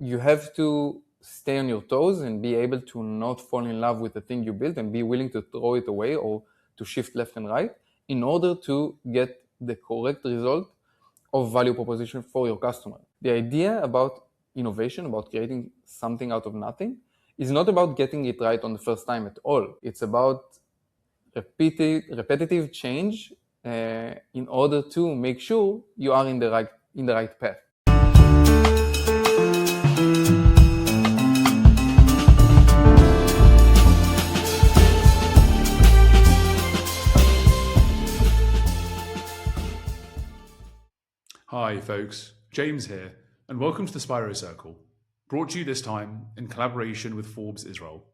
you have to stay on your toes and be able to not fall in love with the thing you built and be willing to throw it away or to shift left and right in order to get the correct result of value proposition for your customer. The idea about innovation, about creating something out of nothing, is not about getting it right on the first time at all. It's about repetitive change in order to make sure you are in the right path. Hi folks, James here, and welcome to the Spiro Circle, brought to you this time in collaboration with Forbes Israel.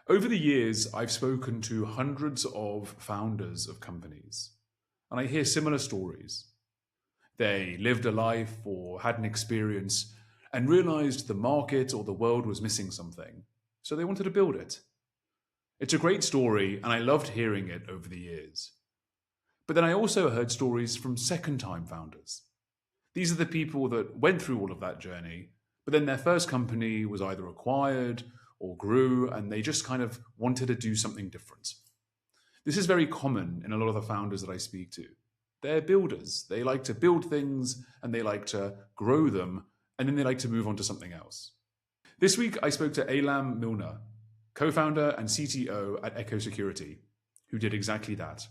Over the years, I've spoken to hundreds of founders of companies, and I hear similar stories. They lived a life or had an experience and realized the market or the world was missing something, so they wanted to build it. It's a great story, and I loved hearing it over the years. But then I also heard stories from second-time founders. These are the people that went through all of that journey, but then their first company was either acquired or grew, and they just kind of wanted to do something different. This is very common in a lot of the founders that I speak to. They're builders. They like to build things, and they like to grow them, and then they like to move on to something else. This week, I spoke to Eylam Milner, co-founder and CTO at Echo Security, who did exactly that.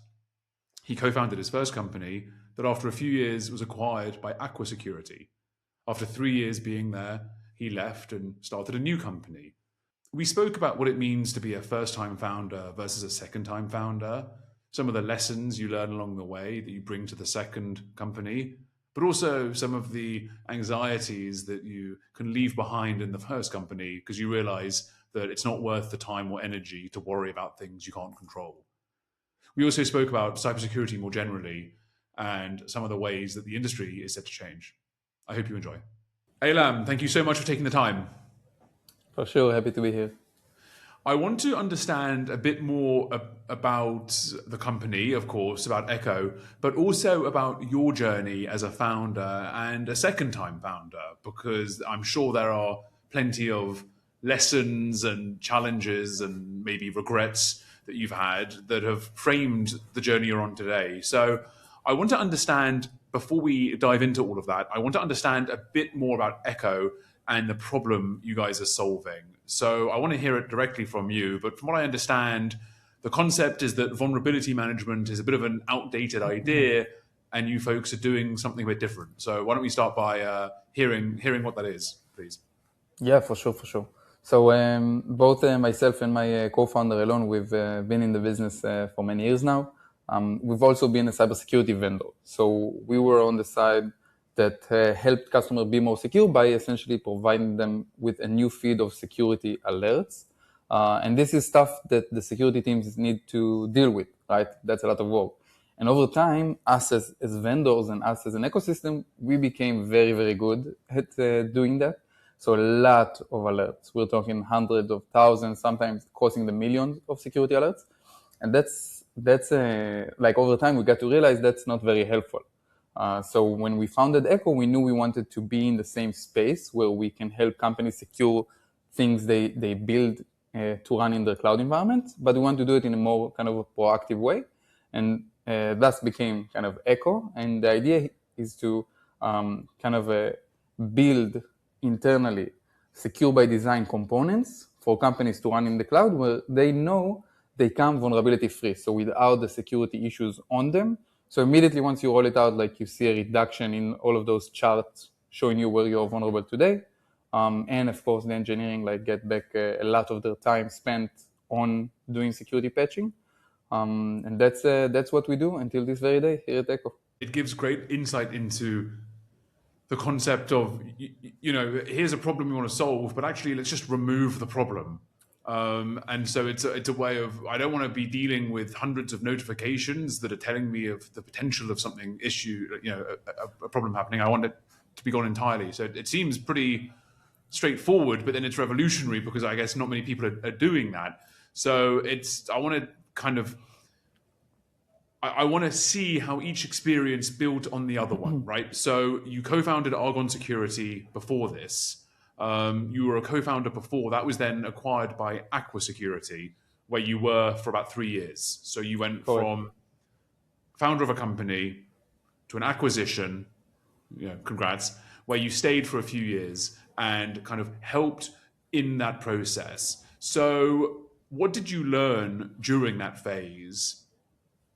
He co-founded his first company that after a few years was acquired by Aqua Security. After 3 years being there, he left and started a new company. We spoke about what it means to be a first-time founder versus a second-time founder, some of the lessons you learn along the way that you bring to the second company, but also some of the anxieties that you can leave behind in the first company because you realize that it's not worth the time or energy to worry about things you can't control. We also spoke about cybersecurity more generally and some of the ways that the industry is set to change. I hope you enjoy. Eylam, thank you so much for taking the time. For sure, happy to be here. I want to understand a bit more about the company, of course, about Echo, but also about your journey as a founder and a second-time founder, because I'm sure there are plenty of lessons and challenges and maybe regrets that you've had that have framed the journey you're on today. So I want to understand, before we dive into all of that, I want to understand a bit more about Echo and the problem you guys are solving. So I want to hear it directly from you, but from what I understand, the concept is that vulnerability management is a bit of an outdated idea and you folks are doing something a bit different. So why don't we start by hearing what that is, please? Yeah, for sure. So both myself and my co-founder Elon, we've been in the business for many years now. We've also been a cybersecurity vendor. So we were on the side that helped customers be more secure by essentially providing them with a new feed of security alerts. And this is stuff that the security teams need to deal with, right? That's a lot of work. And over time, us as vendors and us as an ecosystem, we became very, very good at doing that. So a lot of alerts. We're talking hundreds of thousands, sometimes crossing the millions of security alerts. And that's like over time, we got to realize that's not very helpful. So when we founded Echo, we knew we wanted to be in the same space where we can help companies secure things they build to run in their cloud environment, but we want to do it in a more kind of a proactive way. And thus became kind of Echo. And the idea is to build internally secure by design components for companies to run in the cloud where they know they come vulnerability free. So without the security issues on them. So immediately once you roll it out, like you see a reduction in all of those charts showing you where you're vulnerable today. And of course the engineering get back a lot of their time spent on doing security patching. And that's what we do until this very day here at Echo. It gives great insight into the concept of, here's a problem we want to solve, but actually let's just remove the problem. And so it's a way of, I don't want to be dealing with hundreds of notifications that are telling me of the potential of something a problem happening. I want it to be gone entirely. So it seems pretty straightforward, but then it's revolutionary because I guess not many people are doing that. So I want to see how each experience built on the other one, right? So you co-founded Argon Security before this. You were a co-founder before. That was then acquired by Aqua Security, where you were for about 3 years. So you went Correct. from founder of a company to an acquisition, congrats, where you stayed for a few years and kind of helped in that process. So what did you learn during that phase?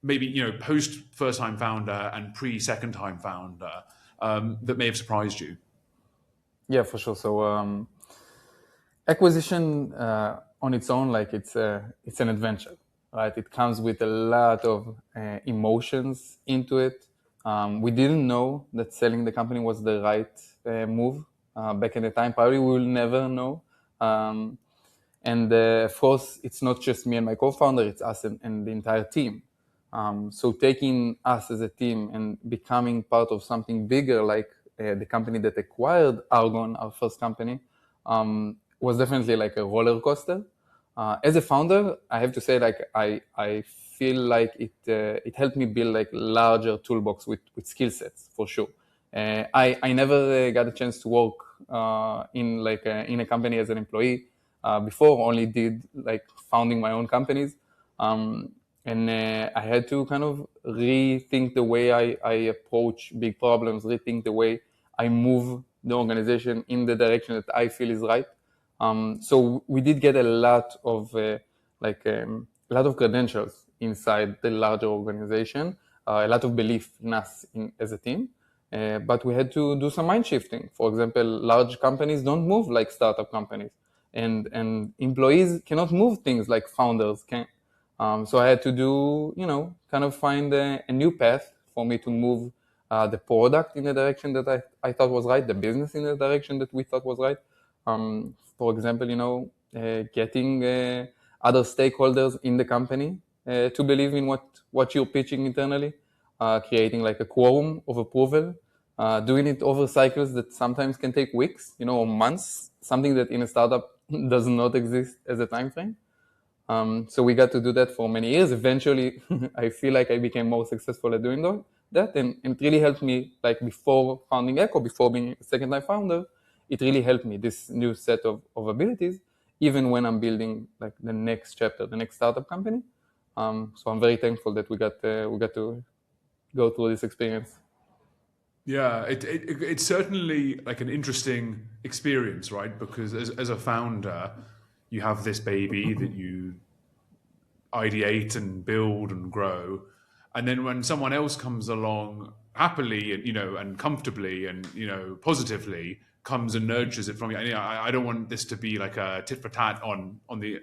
Maybe, post first time founder and pre second time founder, that may have surprised you. Yeah, for sure. So acquisition on its own, like it's an adventure, right? It comes with a lot of emotions into it. We didn't know that selling the company was the right move back in the time. Probably we will never know. And of course, it's not just me and my co-founder; it's us and the entire team. So taking us as a team and becoming part of something bigger, like the company that acquired Argon, our first company, was definitely like a roller coaster. As a founder, I have to say, like I feel like it helped me build like larger toolbox with skill sets for sure. I never got a chance to work in a company as an employee before. Only did like founding my own companies. And I had to kind of rethink the way I approach big problems, rethink the way I move the organization in the direction that I feel is right. So we did get a lot of a lot of credentials inside the larger organization, a lot of belief in us as a team. But we had to do some mind shifting. For example, large companies don't move like startup companies, and employees cannot move things like founders can. So I had to do, kind of find a new path for me to move the product in the direction that I thought was right, the business in the direction that we thought was right. For example, getting other stakeholders in the company to believe in what you're pitching internally, creating like a quorum of approval, doing it over cycles that sometimes can take weeks, or months, something that in a startup does not exist as a time frame. So we got to do that for many years. Eventually, I feel like I became more successful at doing that, and it really helped me. Like before founding Echo, before being a second-time founder, it really helped me this new set of abilities, even when I'm building like the next chapter, the next startup company. So I'm very thankful that we got to go through this experience. Yeah, it's certainly like an interesting experience, right? Because as a founder, you have this baby that you ideate and build and grow, and then when someone else comes along happily and and comfortably and positively comes and nurtures it from you. And, I don't want this to be like a tit for tat on the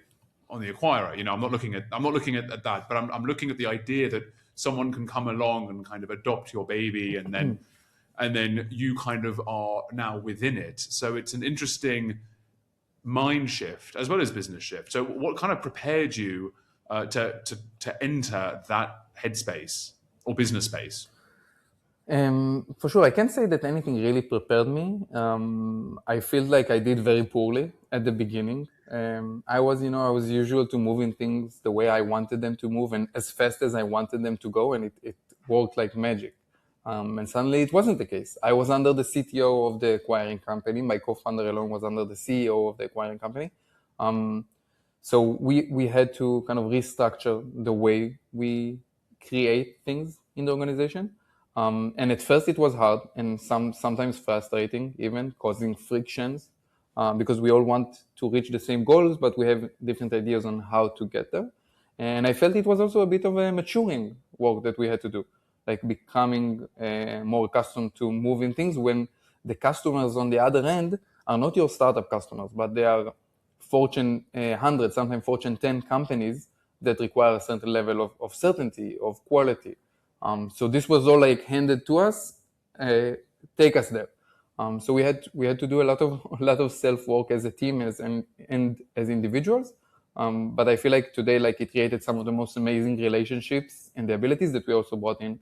acquirer. I'm not looking at that, but I'm looking at the idea that someone can come along and kind of adopt your baby, and then you kind of are now within it. So it's an interesting mind shift as well as business shift. So what kind of prepared you to enter that headspace or business space? For sure, I can't say that anything really prepared me. I feel like I did very poorly at the beginning. I was usual to moving things the way I wanted them to move and as fast as I wanted them to go, and it worked like magic. And suddenly it wasn't the case. I was under the CTO of the acquiring company. My co-founder alone was under the CEO of the acquiring company. So we had to kind of restructure the way we create things in the organization. And at first it was hard and sometimes frustrating, even causing frictions, because we all want to reach the same goals, but we have different ideas on how to get there. And I felt it was also a bit of a maturing work that we had to do, like becoming more accustomed to moving things when the customers on the other end are not your startup customers, but they are Fortune 100, sometimes Fortune 10 companies that require a certain level of certainty, of quality. So this was all like handed to us, take us there. So we had to do a lot of self work as a team and as individuals. But I feel like today, like it created some of the most amazing relationships and the abilities that we also brought in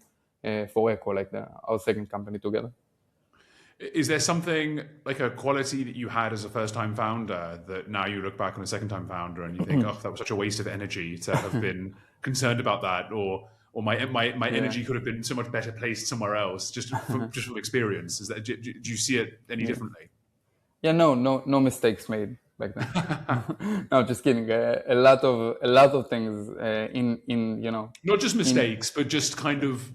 for Echo, like our second company together. Is there something like a quality that you had as a first-time founder that now you look back on a second-time founder and you think, oh, that was such a waste of energy to have been concerned about that, or my energy could have been so much better placed somewhere else, just from experience? Is that do you see it any differently? Yeah, no mistakes made back then. No, just kidding. A lot of things in Not just in mistakes, but just kind of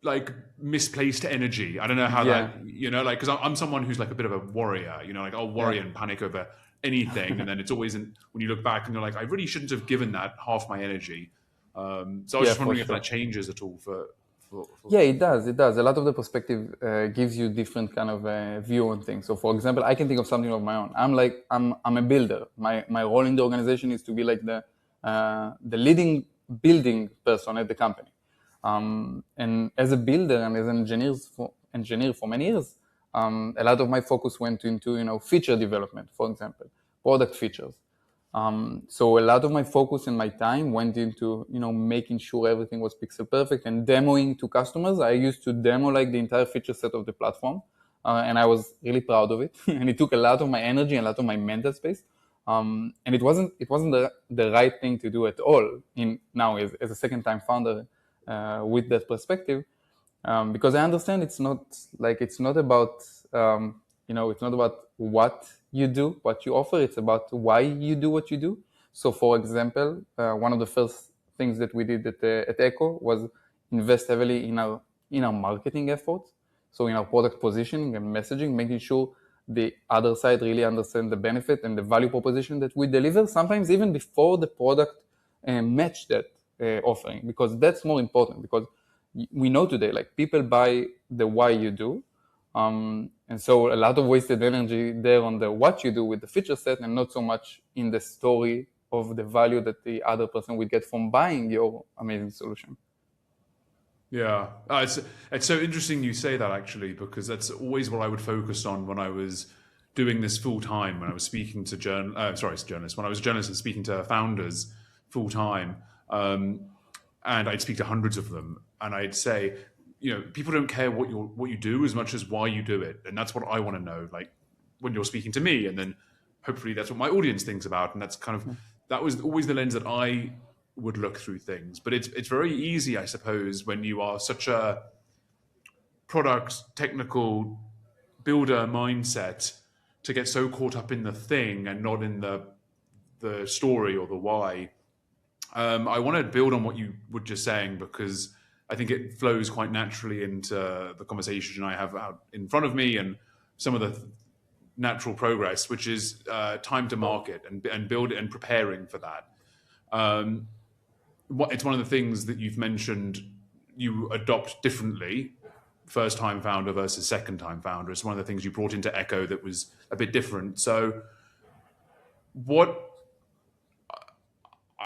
like misplaced energy. I don't know how yeah, that, like, because I'm someone who's like a bit of a warrior, like I'll yeah. worry and panic over anything. And then it's always, when you look back and you're like, I really shouldn't have given that half my energy. So I was Yeah, just for wondering if that sure. changes at all for Yeah, it does. It does. A lot of the perspective gives you different kind of view on things. So, for example, I can think of something of my own. I'm a builder. My role in the organization is to be like the leading building person at the company. And as a builder and as an engineer for many years, a lot of my focus went into feature development, for example, product features. So a lot of my focus and my time went into making sure everything was pixel perfect and demoing to customers. I used to demo like the entire feature set of the platform, and I was really proud of it. And it took a lot of my energy and a lot of my mental space. And it wasn't the right thing to do at all. In now as a second time founder with that perspective, because I understand it's not about it's not about what you do, what you offer. It's about why you do what you do. So, for example, one of the first things that we did at Echo was invest heavily in our marketing efforts. So, in our product positioning and messaging, making sure the other side really understand the benefit and the value proposition that we deliver. Sometimes even before the product match that offering, because that's more important. Because we know today, like people buy the why you do, and so a lot of wasted energy there on the what you do with the feature set, and not so much in the story of the value that the other person will get from buying your amazing solution. Yeah, it's so interesting you say that actually, because that's always what I would focus on when I was doing this full time. When I was speaking to journalists, when I was a journalist and speaking to founders full time, and I'd speak to hundreds of them, and I'd say, people don't care what you do as much as why you do it, and that's what I want to know. Like when you're speaking to me, and then hopefully that's what my audience thinks about, and that was always the lens that I would look through things. But it's very easy, I suppose, when you are such a product technical builder mindset to get so caught up in the thing and not in the story or the why. I want to build on what you were just saying, because I think it flows quite naturally into the conversation I have out in front of me and some of the natural progress, which is time to market and build and preparing for that. It's one of the things that you've mentioned you adopt differently, first time founder versus second time founder. It's one of the things you brought into Echo that was a bit different. So what,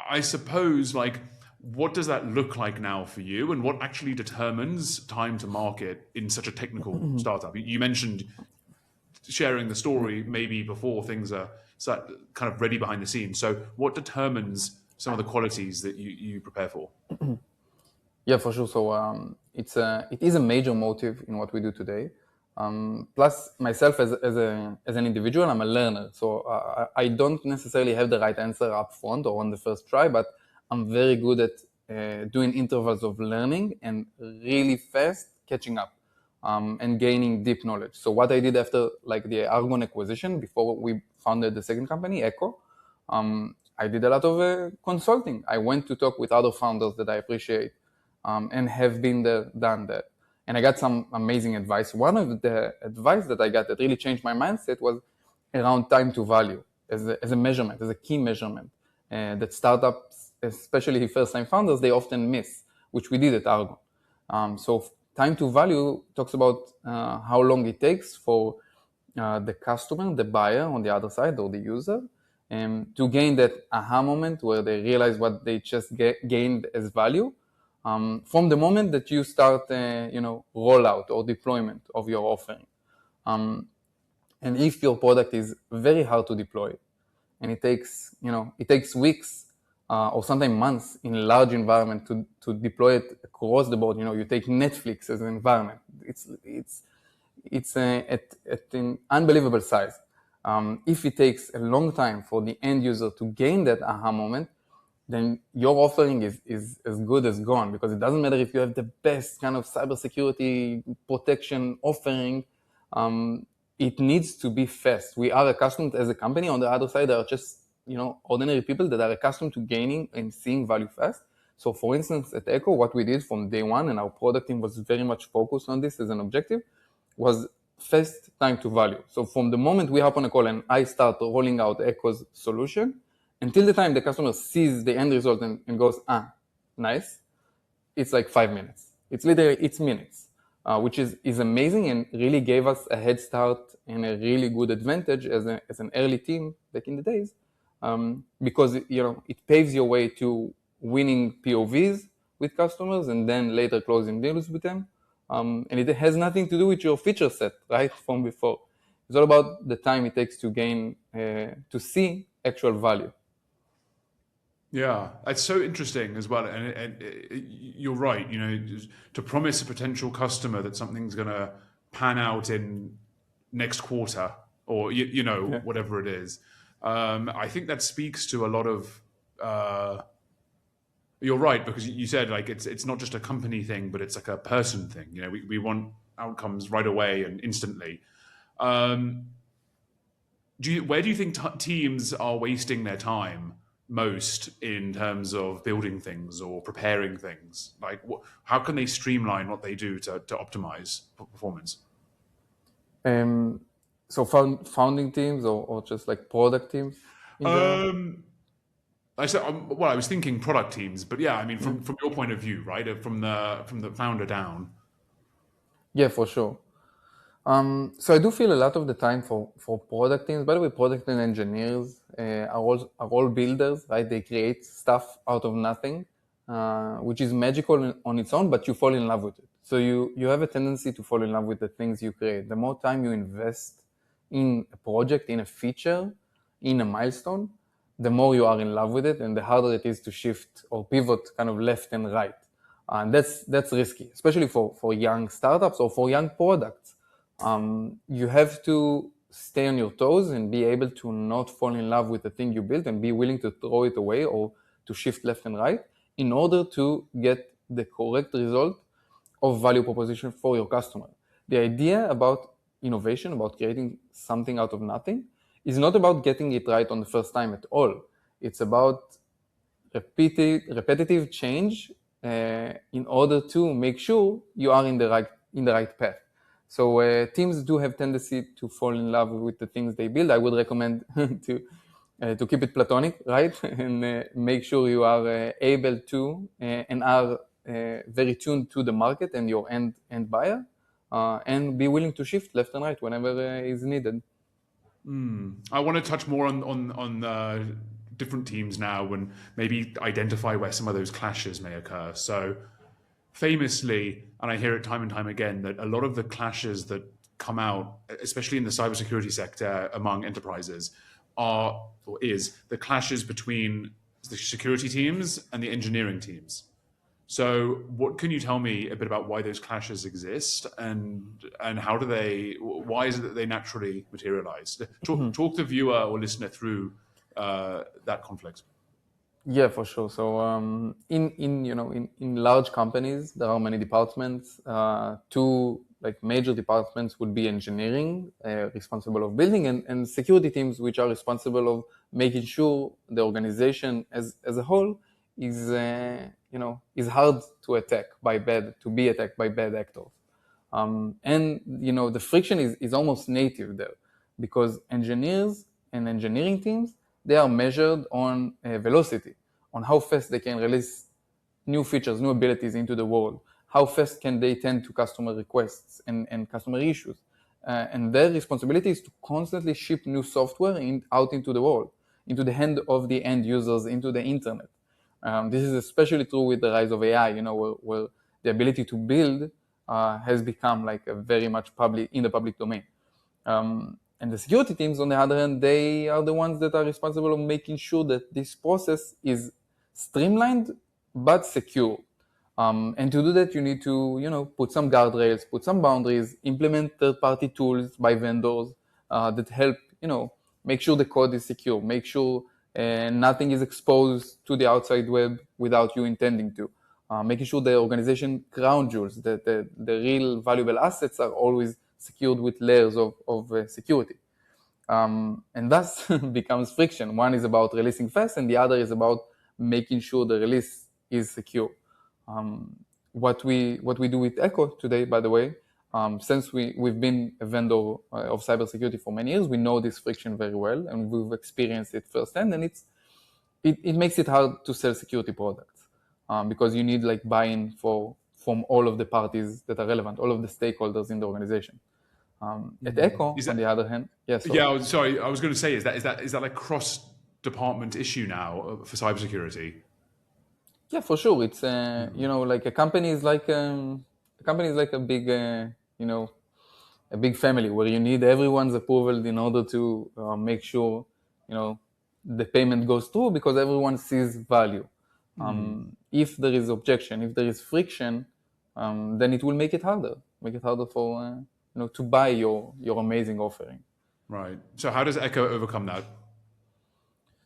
I suppose, like, what does that look like now for you, and what actually determines time to market in such a technical startup? You mentioned sharing the story maybe before things are kind of ready behind the scenes. So what determines some of the qualities that you prepare for? Yeah, for sure. So it is a major motive in what we do today. Plus, myself as an individual, I'm a learner, so I don't necessarily have the right answer up front or on the first try, but I'm very good at doing intervals of learning and really fast catching up and gaining deep knowledge. So what I did after like the Argon acquisition, before we founded the second company, Echo, I did a lot of consulting. I went to talk with other founders that I appreciate and have been there, done that. And I got some amazing advice. One of the advice that I got that really changed my mindset was around time to value as a measurement, as a key measurement that startups, especially first-time founders, they often miss, which we did at Argon. So time to value talks about how long it takes for the customer, the buyer on the other side, or the user, to gain that aha moment where they realize what they just gained as value from the moment that you start, rollout or deployment of your offering. And if your product is very hard to deploy, and it takes weeks or sometimes months in a large environment to deploy it across the board. You take Netflix as an environment. It's at an unbelievable size. If it takes a long time for the end user to gain that aha moment, then your offering is as good as gone, because it doesn't matter if you have the best kind of cybersecurity protection offering. it needs to be fast. We are accustomed as a company. On the other side, there are just ordinary people that are accustomed to gaining and seeing value fast. So, for instance, at Echo, what we did from day one, and our product team was very much focused on this as an objective, was fast time to value. So, from the moment we hop on a call and I start rolling out Echo's solution, until the time the customer sees the end result and goes, nice, it's like 5 minutes. It's minutes, which is amazing and really gave us a head start and a really good advantage as an early team back in the days, because it paves your way to winning POVs with customers and then later closing deals with them. And it has nothing to do with your feature set, right, from before. It's all about the time it takes to gain, to see actual value. Yeah, it's so interesting as well. And you're right, to promise a potential customer that something's going to pan out in next quarter or, whatever it is. I think that speaks to a lot of, you're right, because you said like it's not just a company thing, but it's like a person thing. We want outcomes right away and instantly. Where do you think teams are wasting their time most in terms of building things or preparing things? Like, how can they streamline what they do to optimize performance? So founding teams or just like product teams in general? I said, I was thinking product teams, but yeah, I mean, from your point of view, right, from the founder down. Yeah, for sure. So I do feel a lot of the time for product teams. By the way, product and engineers are all builders, right? They create stuff out of nothing, which is magical on its own, but you fall in love with it. So you have a tendency to fall in love with the things you create. The more time you invest in a project, in a feature, in a milestone, the more you are in love with it, and the harder it is to shift or pivot kind of left and right. And that's risky, especially for young startups or for young products. You have to stay on your toes and be able to not fall in love with the thing you built and be willing to throw it away or to shift left and right in order to get the correct result of value proposition for your customer. The idea about innovation, about creating something out of nothing, is not about getting it right on the first time at all. It's about repetitive change in order to make sure you are in the right path. So teams do have tendency to fall in love with the things they build. I would recommend to keep it platonic, right, and make sure you are able to and are very tuned to the market and your end buyer, and be willing to shift left and right whenever is needed. I want to touch more on different teams now and maybe identify where some of those clashes may occur. So famously, and I hear it time and time again, that a lot of the clashes that come out, especially in the cybersecurity sector among enterprises, is the clashes between the security teams and the engineering teams. So what can you tell me a bit about why those clashes exist and why is it that they naturally materialize? Talk the viewer or listener through that conflict. Yeah, for sure. So in large companies, there are many departments. Two like major departments would be engineering, responsible of building, and security teams, which are responsible of making sure the organization as a whole is hard to be attacked by bad actors. And the friction is almost native there, because engineers and engineering teams, they are measured on velocity, on how fast they can release new features, new abilities into the world, how fast can they tend to customer requests and customer issues. And their responsibility is to constantly ship new software out into the world, into the hand of the end users, into the internet. This is especially true with the rise of AI, where the ability to build has become like a very much in the public domain. And the security teams, on the other hand, they are the ones that are responsible of making sure that this process is streamlined but secure. And to do that, you need to, put some guardrails, put some boundaries, implement third-party tools by vendors that help, make sure the code is secure, make sure nothing is exposed to the outside web without you intending to. Making sure the organization crown jewels, that the real valuable assets are always secured with layers of security. And thus becomes friction. One is about releasing fast, and the other is about making sure the release is secure. What we do with Echo today, by the way, since we've been a vendor of cybersecurity for many years, we know this friction very well, and we've experienced it firsthand. And it makes it hard to sell security products because you need like buy-in from all of the parties that are relevant, all of the stakeholders in the organization. At Echo, on the other hand, yes. Yeah, I was going to say, is that like cross-department issue now for cybersecurity? Yeah, for sure. It's like a company is like a big a big family where you need everyone's approval in order to make sure the payment goes through because everyone sees value. If there is objection, if there is friction, then it will make it harder for to buy your amazing offering. Right. So how does Echo overcome that?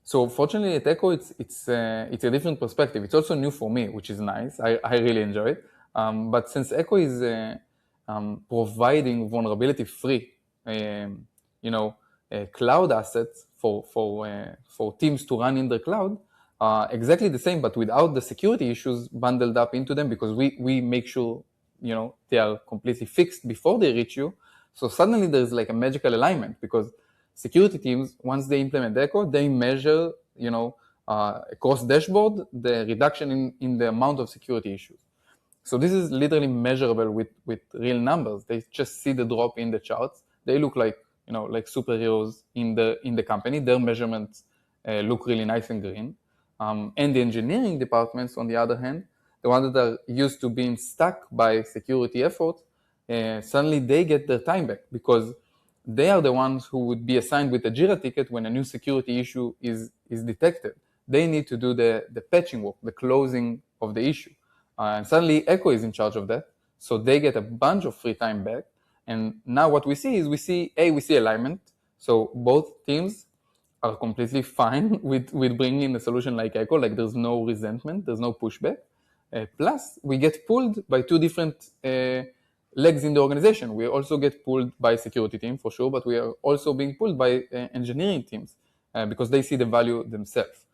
So fortunately at Echo, it's a different perspective. It's also new for me, which is nice. I really enjoy it. But since Echo is providing vulnerability-free, cloud assets for teams to run in the cloud, exactly the same, but without the security issues bundled up into them, because we make sure they are completely fixed before they reach you. So suddenly there's like a magical alignment because security teams, once they implement Echo, they measure, across dashboard, the reduction in the amount of security issues. So this is literally measurable with real numbers. They just see the drop in the charts. They look like, like superheroes in the company. Their measurements look really nice and green. And the engineering departments, on the other hand, the ones that are used to being stuck by security efforts, suddenly they get their time back because they are the ones who would be assigned with a Jira ticket when a new security issue is detected. They need to do the patching work, the closing of the issue. And suddenly Echo is in charge of that. So they get a bunch of free time back. And now what we see is we see alignment. So both teams are completely fine with bringing in a solution like Echo. Like there's no resentment, there's no pushback. Plus, we get pulled by two different legs in the organization. We also get pulled by security team for sure, but we are also being pulled by engineering teams because they see the value themselves.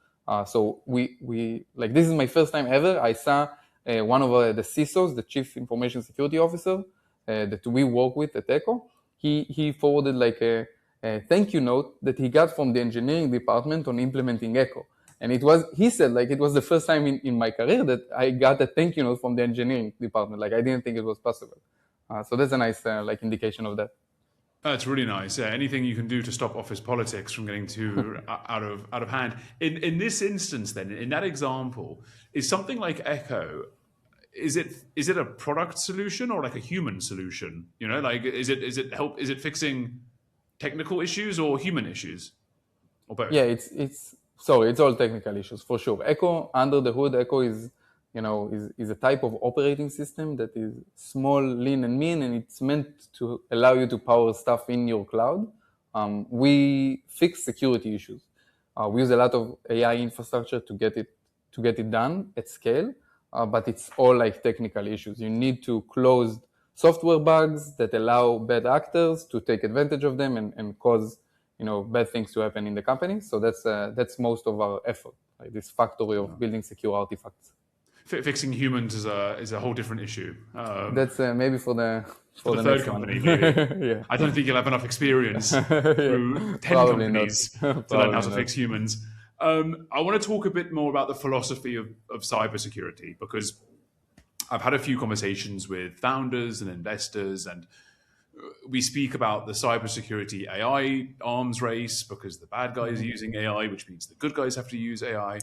So we like this is my first time ever. I saw one of the CISOs, the Chief Information Security Officer that we work with at Echo. He forwarded like a thank you note that he got from the engineering department on implementing Echo. And he said, like, it was the first time in my career that I got a thank you note from the engineering department. Like, I didn't think it was possible. So that's a nice indication of that. That's really nice. Yeah, anything you can do to stop office politics from getting too out of hand. In this instance, then, in that example, is something like Echo, is it a product solution or like a human solution? Like is it fixing technical issues or human issues, or both? Yeah, it's all technical issues for sure. Echo, under the hood, Echo is a type of operating system that is small, lean, and mean, and it's meant to allow you to power stuff in your cloud. We fix security issues. We use a lot of AI infrastructure to get it done at scale, but it's all like technical issues. You need to close software bugs that allow bad actors to take advantage of them and cause bad things to happen in the company. So that's most of our effort, like this factory of building secure artifacts. Fixing humans is a whole different issue. That's maybe for the third company. Maybe. Yeah. I don't think you'll have enough experience through 10 Probably companies to learn how to fix humans. I want to talk a bit more about the philosophy of cybersecurity, because I've had a few conversations with founders and investors, and we speak about the cybersecurity AI arms race because the bad guys are using AI, which means the good guys have to use AI.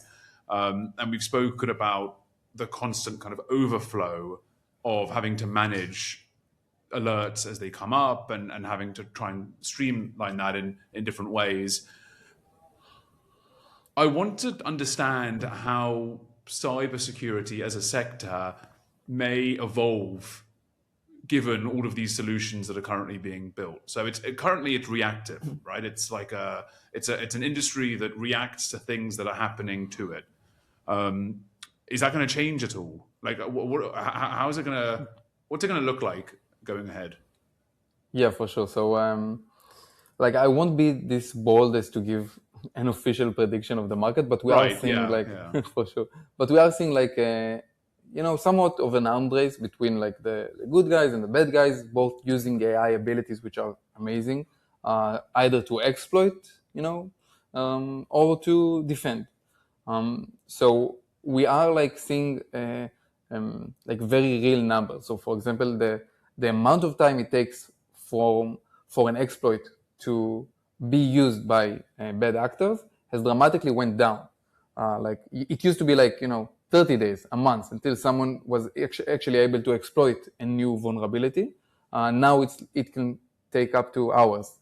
And we've spoken about the constant kind of overflow of having to manage alerts as they come up and having to try and streamline that in different ways. I want to understand how cybersecurity as a sector may evolve given all of these solutions that are currently being built. So currently it's reactive, right? It's like it's an industry that reacts to things that are happening to it. Is that going to change at all? Like, what's it going to look like going ahead? Yeah, for sure. So, like, I won't be this bold as to give an official prediction of the market, but we are Right. seeing Yeah. like, Yeah. for sure. But we are seeing like, somewhat of an arms race between like the good guys and the bad guys, both using AI abilities, which are amazing, either to exploit, or to defend. So we are like seeing like very real numbers. So for example, the amount of time it takes for an exploit to be used by bad actors has dramatically went down. Like it used to be like 30 days, a month until someone was actually able to exploit a new vulnerability. Now it can take up to hours,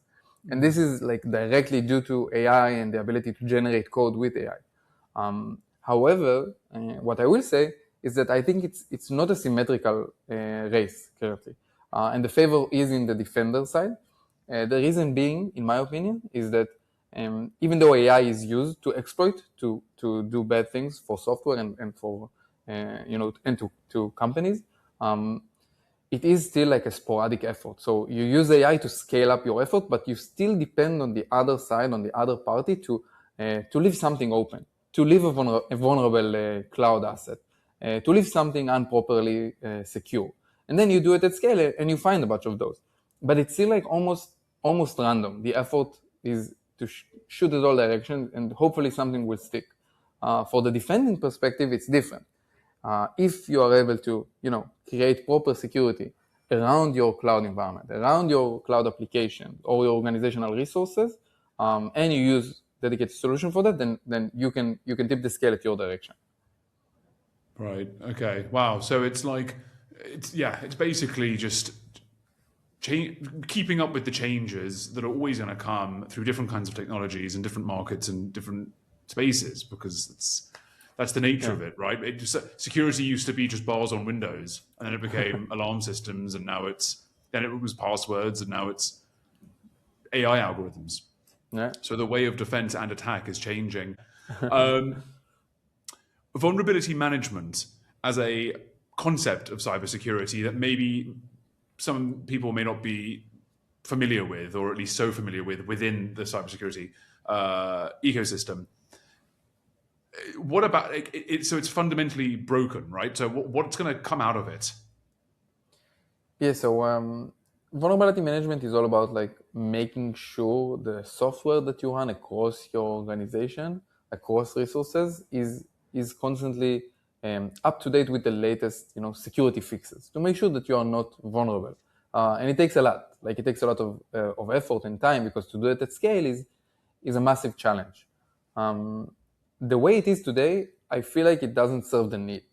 and this is like directly due to AI and the ability to generate code with AI. However, what I will say is that I think it's not a symmetrical race currently, and the favor is in the defender side. The reason being, in my opinion, is that even though AI is used to exploit, to do bad things for software and for and to companies, um, it is still like a sporadic effort. So you use AI to scale up your effort, but you still depend on the other side, on the other party, to leave something open, to leave a vulnerable cloud asset, to leave something improperly secure, and then you do it at scale and you find a bunch of those. But it's still like almost random. The effort is to shoot at all directions, and hopefully something will stick. For the defending perspective, it's different. If you are able to, create proper security around your cloud environment, around your cloud application or your organizational resources, and you use dedicated solution for that, then you can tip the scale at your direction. Right. Okay. Wow. So it's like, it's basically just keeping up with the changes that are always going to come through different kinds of technologies and different markets and different spaces, because that's the nature Yeah. of it, right? Security used to be just bars on windows, and then it became alarm systems, and then it was passwords, and now it's AI algorithms. Yeah. So the way of defense and attack is changing. Um, Vulnerability management as a concept of cybersecurity that maybe some people may not be familiar with, or at least so familiar with within the cybersecurity ecosystem. What about it? So it's fundamentally broken, right? So what's going to come out of it? Yeah, so vulnerability management is all about like making sure the software that you run across your organization, across resources, is constantly up to date with the latest, security fixes to make sure that you are not vulnerable. And it takes a lot. Like it takes a lot of effort and time, because to do it at scale is a massive challenge. The way it is today, I feel like it doesn't serve the need.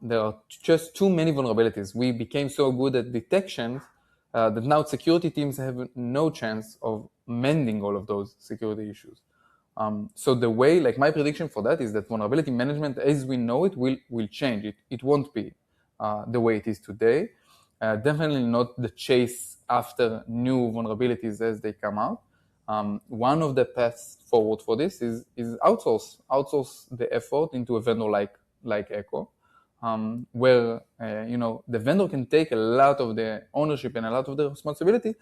There are just too many vulnerabilities. We became so good at detection that now security teams have no chance of mending all of those security issues. So the way, like my prediction for that is that vulnerability management, as we know it, will change. It won't be the way it is today. Definitely not the chase after new vulnerabilities as they come out. One of the paths forward for this is outsource the effort into a vendor like Echo, where the vendor can take a lot of the ownership and a lot of the responsibility,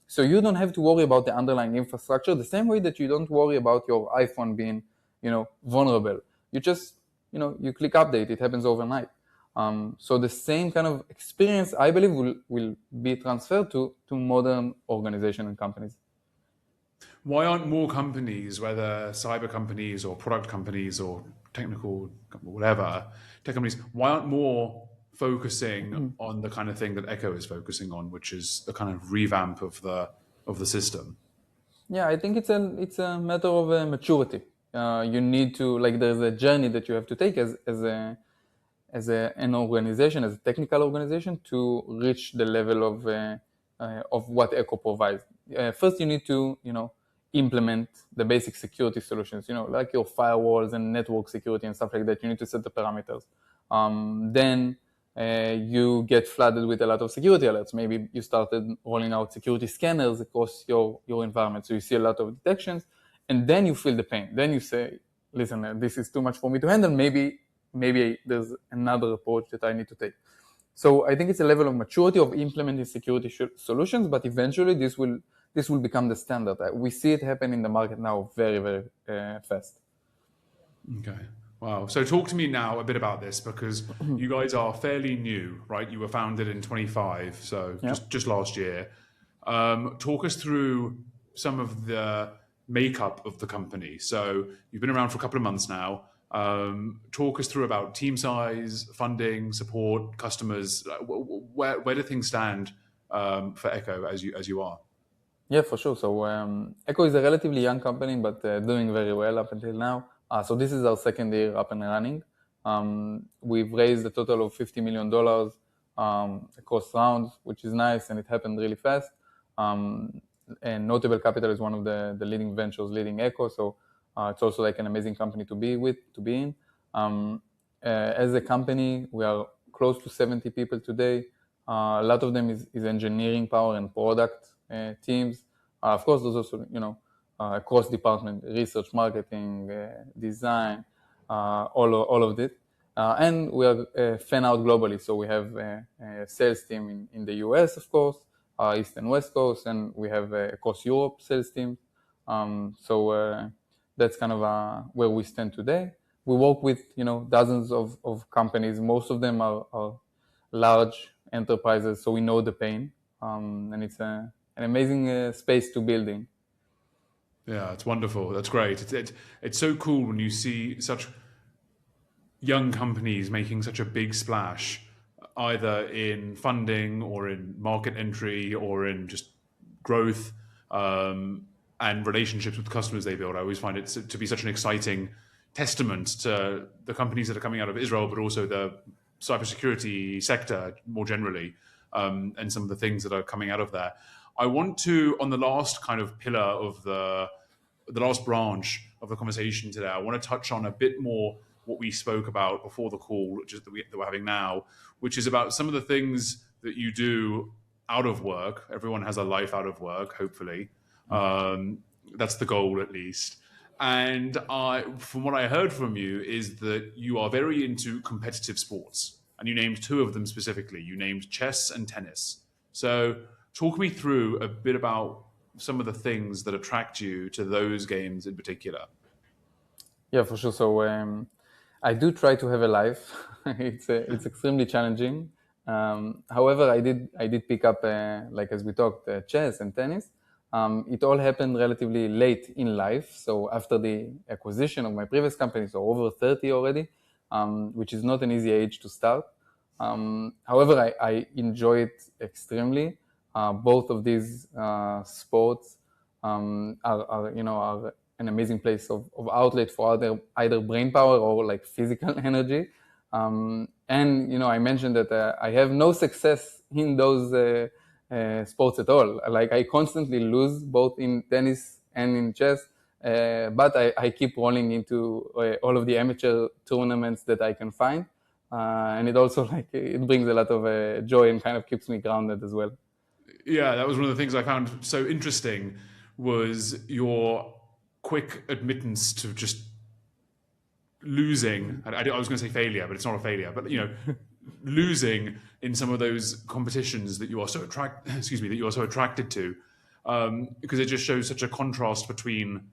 so you don't have to worry about the underlying infrastructure the same way that you don't worry about your iPhone being vulnerable. You just you click update, it happens overnight. So the same kind of experience, I believe, will be transferred to modern organizations and companies. Why aren't more companies, whether cyber companies or product companies or technical whatever tech companies, why aren't more focusing on the kind of thing that Echo is focusing on, which is the kind of revamp of the system? Yeah, I think it's a matter of maturity. You need to, like, there's a journey that you have to take an organization, as a technical organization, to reach the level of what Echo provides. First, you need to implement the basic security solutions, like your firewalls and network security and stuff like that. You need to set the parameters. Then you get flooded with a lot of security alerts. Maybe you started rolling out security scanners across your environment, so you see a lot of detections, and then you feel the pain. Then you say, listen, this is too much for me to handle. Maybe there's another approach that I need to take. So I think it's a level of maturity of implementing security solutions, but eventually this will become the standard. We see it happen in the market now very, very fast. Okay. Wow. So talk to me now a bit about this, because you guys are fairly new, right? You were founded in 25, so Yeah. just last year. Talk us through some of the makeup of the company. So you've been around for a couple of months now. Talk us through about team size, funding, support, customers. Where do things stand for Echo as you are? Yeah, for sure. So Echo is a relatively young company, but doing very well up until now. So this is our second year up and running. We've raised a total of $50 million across rounds, which is nice, and it happened really fast. And Notable Capital is one of the leading ventures leading Echo, so it's also like an amazing company to be in. As a company, we are close to 70 people today. A lot of them is engineering power and product teams. Of course, there's also, across department, research, marketing, design, all of it. And we are fan out globally. So we have a sales team in the US, of course, East and West Coast, and we have across Europe sales team. So that's kind of where we stand today. We work with dozens of companies. Most of them are large enterprises, so we know the pain, and it's an amazing space to build in. Yeah, it's wonderful. That's great. It's so cool when you see such young companies making such a big splash, either in funding or in market entry or in just growth and relationships with customers they build. I always find it to be such an exciting testament to the companies that are coming out of Israel, but also the cybersecurity sector more generally, and some of the things that are coming out of there. I want to, on the last kind of pillar of the last branch of the conversation today, I want to touch on a bit more what we spoke about before the call, just that we're having now, which is about some of the things that you do out of work. Everyone has a life out of work, hopefully. That's the goal, at least. And from what I heard from you, is that you are very into competitive sports. And you named two of them specifically. You named chess and tennis. So talk me through a bit about some of the things that attract you to those games in particular. Yeah, for sure. So I do try to have a life. It's extremely challenging. However, I did pick up like as we talked, chess and tennis. It all happened relatively late in life. So after the acquisition of my previous company, so over 30 already, which is not an easy age to start. However, I enjoy it extremely. Both of these sports are an amazing place of outlet for either brain power or like physical energy. And I mentioned that I have no success in those sports at all. Like I constantly lose both in tennis and in chess, but I keep rolling into all of the amateur tournaments that I can find, and it also it brings a lot of joy and kind of keeps me grounded as well. Yeah, that was one of the things I found so interesting, was your quick admittance to just losing. I was going to say failure, but it's not a failure. But losing in some of those competitions that you are so attracted to, because it just shows such a contrast between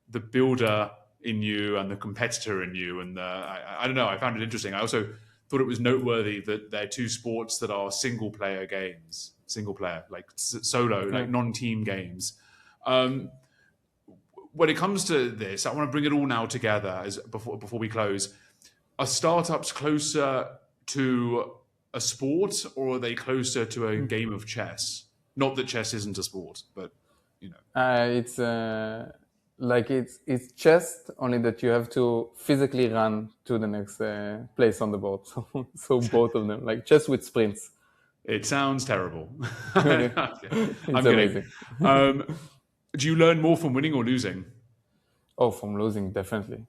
the builder in you and the competitor in you. And I don't know, I found it interesting. I also thought it was noteworthy that they're two sports that are single player games, like solo, like non-team games. When it comes to this, I want to bring it all now together before we close. Are startups closer to a sport, or are they closer to a game of chess? Not that chess isn't a sport, but It's it's chess, only that you have to physically run to the next place on the board. So both of them, like chess with sprints. It sounds terrible. It's I'm kidding. amazing. Do you learn more from winning or losing? Oh, from losing, definitely.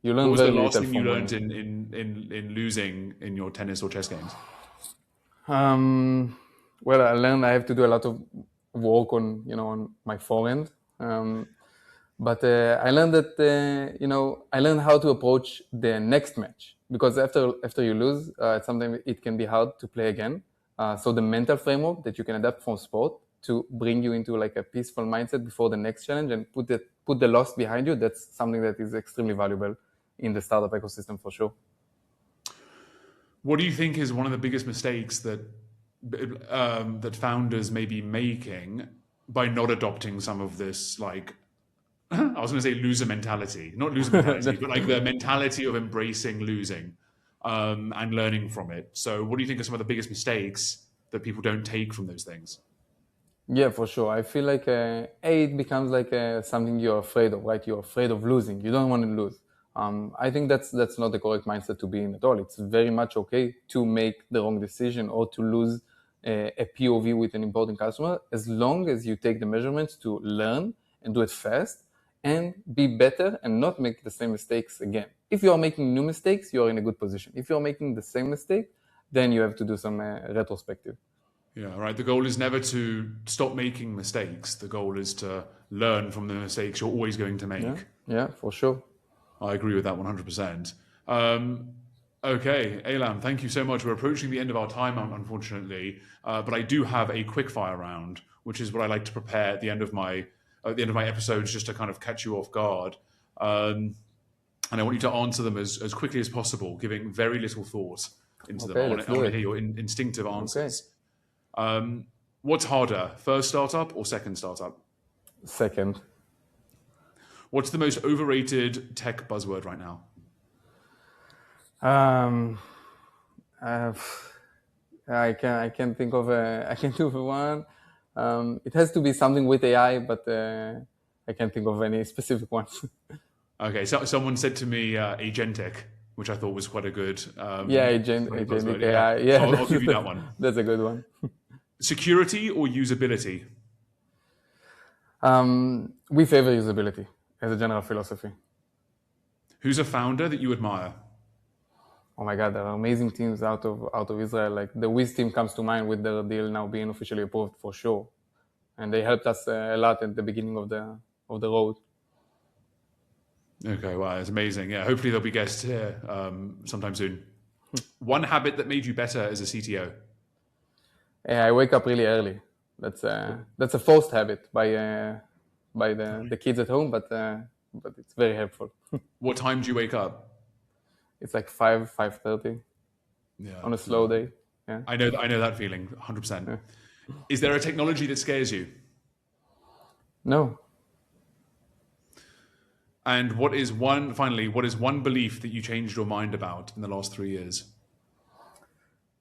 You What learn was the very last little thing you from learned winning. in losing in your tennis or chess games? Well, I learned I have to do a lot of work on my forehand. But I learned that I learned how to approach the next match. because after you lose, sometimes it can be hard to play again. So the mental framework that you can adapt from sport to bring you into like a peaceful mindset before the next challenge and put the loss behind you, that's something that is extremely valuable in the startup ecosystem for sure. What do you think is one of the biggest mistakes that that founders may be making by not adopting some of this, like, I was going to say loser mentality, not loser mentality, but like the mentality of embracing losing and learning from it. So what do you think are some of the biggest mistakes that people don't take from those things? Yeah, for sure. I feel like it becomes like something you're afraid of, right? You're afraid of losing. You don't want to lose. I think that's not the correct mindset to be in at all. It's very much okay to make the wrong decision or to lose a POV with an important customer, as long as you take the measurements to learn and do it fast and be better and not make the same mistakes again. If you are making new mistakes, you are in a good position. If you're making the same mistake, then you have to do some retrospective. Yeah, right. The goal is never to stop making mistakes. The goal is to learn from the mistakes you're always going to make. Yeah, for sure. I agree with that 100%. Okay, Eylam, thank you so much. We're approaching the end of our time, unfortunately, but I do have a quick fire round, which is what I like to prepare at the end of my episodes, just to kind of catch you off guard. And I want you to answer them as quickly as possible, giving very little thought into them. I want to hear your instinctive answers. Okay. What's harder, first startup or second startup? Second. What's the most overrated tech buzzword right now? I can think of one. It has to be something with AI, but I can't think of any specific ones. Okay, so someone said to me agentic, which I thought was quite a good. Agentic AI. Yeah, so I'll give you that one. That's a good one. Security or usability? We favor usability as a general philosophy. Who's a founder that you admire? Oh my God, there are amazing teams out of Israel. Like the Wiz team comes to mind with their deal now being officially approved for sure, and they helped us a lot at the beginning of the road. Okay, wow, it's amazing. Yeah, hopefully there'll be guests here sometime soon. One habit that made you better as a CTO? Yeah, I wake up really early. That's a forced habit by the kids at home, but it's very helpful. What time do you wake up? It's like 5:30. Yeah, on a slow day. Yeah, I know that feeling 100%. Yeah. Is there a technology that scares you? No. And what is one belief that you changed your mind about in the last 3 years?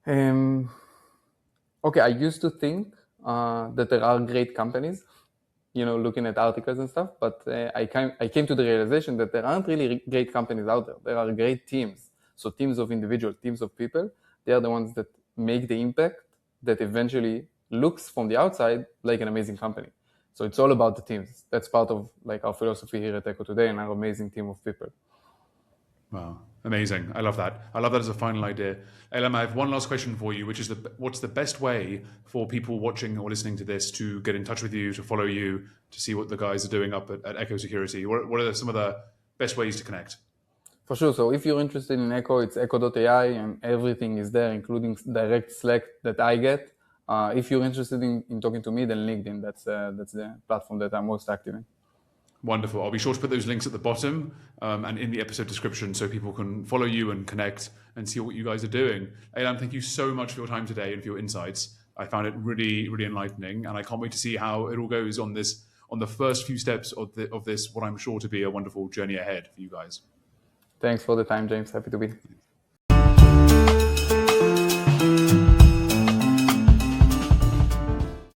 Okay, I used to think that there are great companies, looking at articles and stuff, but I came to the realization that there aren't really great companies out there. There are great teams. So teams of individuals, teams of people, they are the ones that make the impact that eventually looks from the outside like an amazing company. So it's all about the teams. That's part of like our philosophy here at Echo today and our amazing team of people. Wow, amazing. I love that. I love that as a final idea. Eylam, I have one last question for you, which is what's the best way for people watching or listening to this to get in touch with you, to follow you, to see what the guys are doing up at Echo Security? What are some of the best ways to connect? For sure. So if you're interested in Echo, it's echo.ai and everything is there, including direct Slack that I get. If you're interested in talking to me, then LinkedIn. That's the platform that I'm most active in. Wonderful. I'll be sure to put those links at the bottom and in the episode description so people can follow you and connect and see what you guys are doing. Eylam, thank you so much for your time today and for your insights. I found it really, really enlightening, and I can't wait to see how it all goes on the first few steps of this, what I'm sure to be a wonderful journey ahead for you guys. Thanks for the time, James. Happy to be.